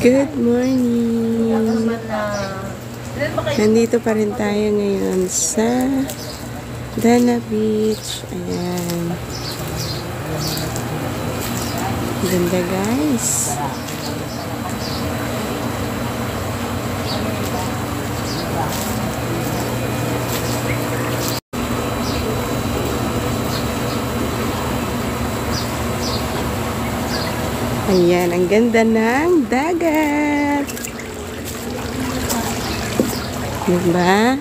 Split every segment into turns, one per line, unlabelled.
Good morning! Nandito pa rin tayo ngayon sa Dana Beach. Ayan. Ganda guys. Ayan, ang ganda ng dagat. Diba?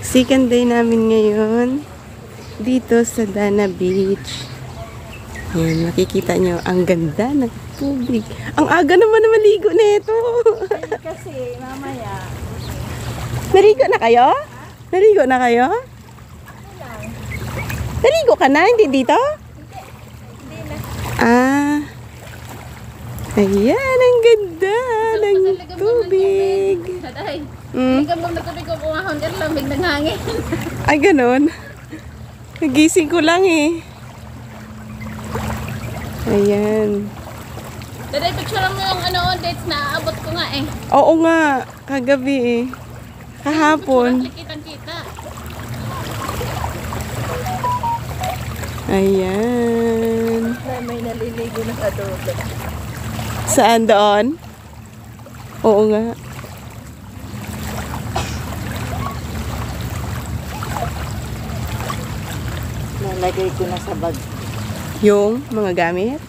Second day namin ngayon dito sa Dana Beach. Ayan, makikita nyo, ang ganda ng tubig. Ang aga naman na maligo nito.
Kasi mamaya.
Naligo na kayo? Naligo na kayo? Naligo ka na? Hindi dito?
Hindi na.
Ah. Ayan, ang ganda ng tubig.
Taday. Hindi ka mong natubig ko kumahon ka lamig ng hangin.
Ay, ganun. Nagising ko lang eh. Ayan.
Taday, picture mo yung dates na aabot ko nga eh.
Oo nga, kagabi eh. Kahapon.
Kitang-kita.
Ayan.
May naliligo na sa doon.
Saan doon? Oo nga.
Nalagay ko na sa bag.
Yung mga gamit?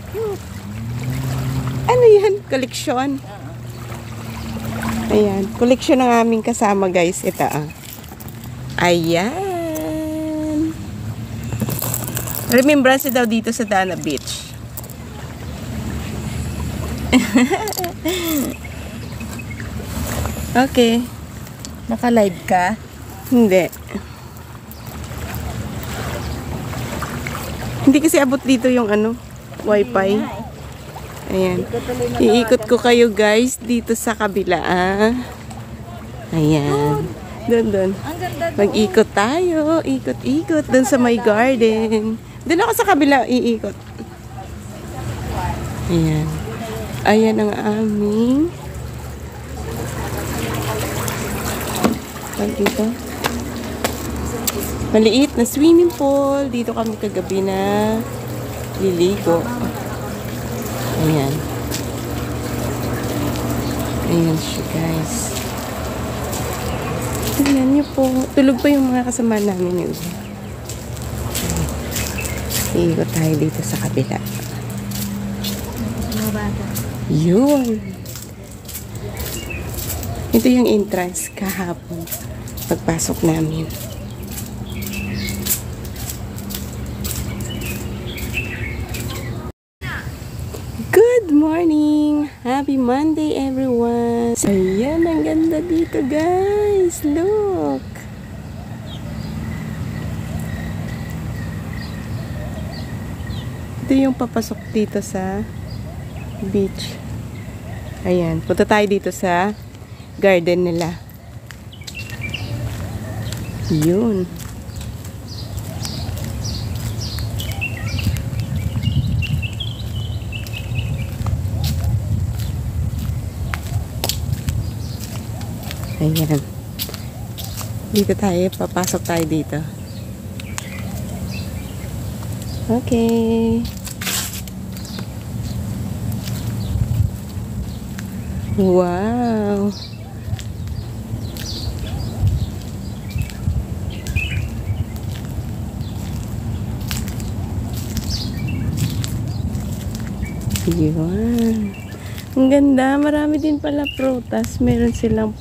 Ano yan? Koleksyon? Ayan. Koleksyon ng aming kasama guys. Ito ah. Ayan. Remembrance daw dito sa Dana Beach. Okay.
Naka-live ka?
Hindi. Hindi kasi abot dito yung wifi. Ayan. Iikot ko kayo guys dito sa kabila. Ah. Ayan. Doon.
Ang ganda doon.
Mag-ikot tayo. Ikot-ikot. Doon sa my garden. Doon ako sa kabila iikot. Ayan. Ayan ang aming dito. Maliit na swimming pool. Dito kami kagabi na liligo. Ayan. Ayan siya guys. Tingnan niyo po. Tulog pa yung mga kasama namin yun. Iikot tayo dito sa kabila. Yun. Ito yung entrance kahapon. Pagpasok namin. Good morning! Happy Monday everyone! Ayan, ang ganda dito guys! Look! Ito yung papasok dito sa beach. Ayan, punta tayo dito sa garden nila. Yun. Ayan. Dito tayo, papasok tayo dito. Okay. Wow. Yun. Ang ganda. Marami din pala prutas. Meron silang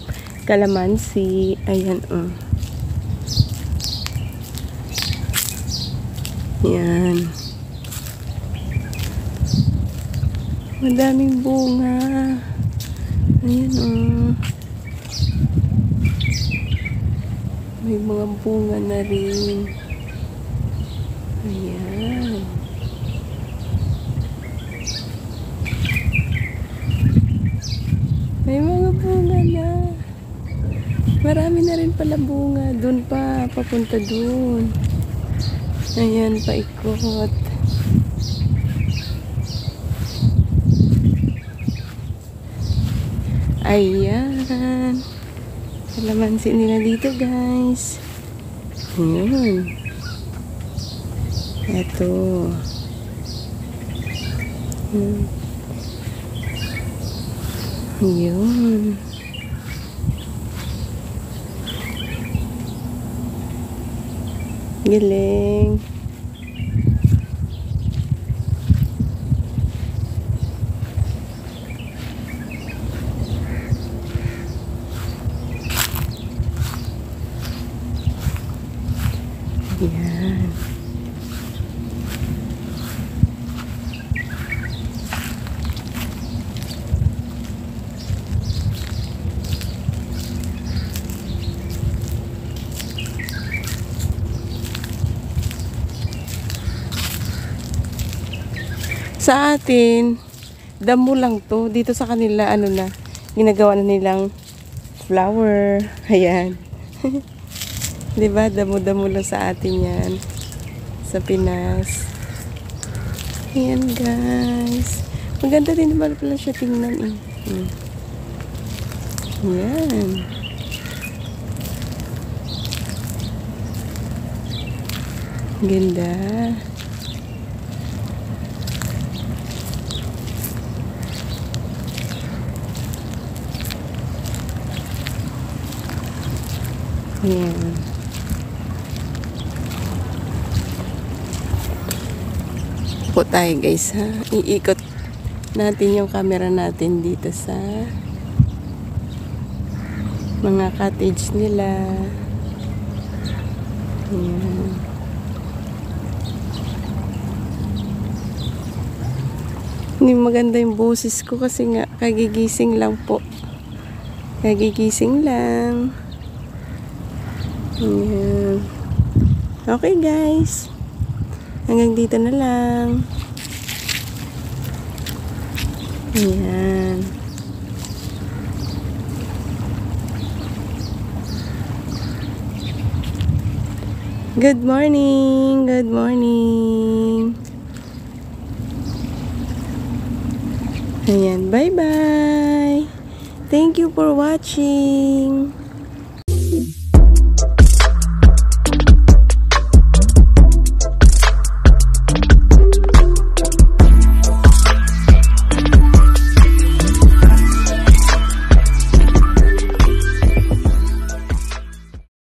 kalamansi. Ayan, oh. Yan. Madaming bunga. Ayan, oh. May mga bunga na rin. Ayan. May mga bunga na. Marami na rin pala bunga. Doon pa. Papunta doon. Ayan, paikot. Ayan. Kalamansi nila dito, guys. Ayan. Ito. Ayan. Galing. Ayan. Sa atin, damo lang to. Dito sa kanila, ano na, ginagawa na nilang flower. Ayan. Diba? Damo-damo lang sa atin yan. Sa Pinas. Ayan, guys. Maganda din naman pala siya tingnan. Ayan. Ganda. Ayan. Po tayo, guys, ha. Iikot natin yung camera natin dito sa mga cottage nila. Ayan. Hindi maganda yung boses ko kasi nga kagigising lang po. Kagigising lang. Ayan. Okay, guys. Hanggang dito na lang. Ayan. Good morning. Good morning. Ayan. Bye-bye. Thank you for watching.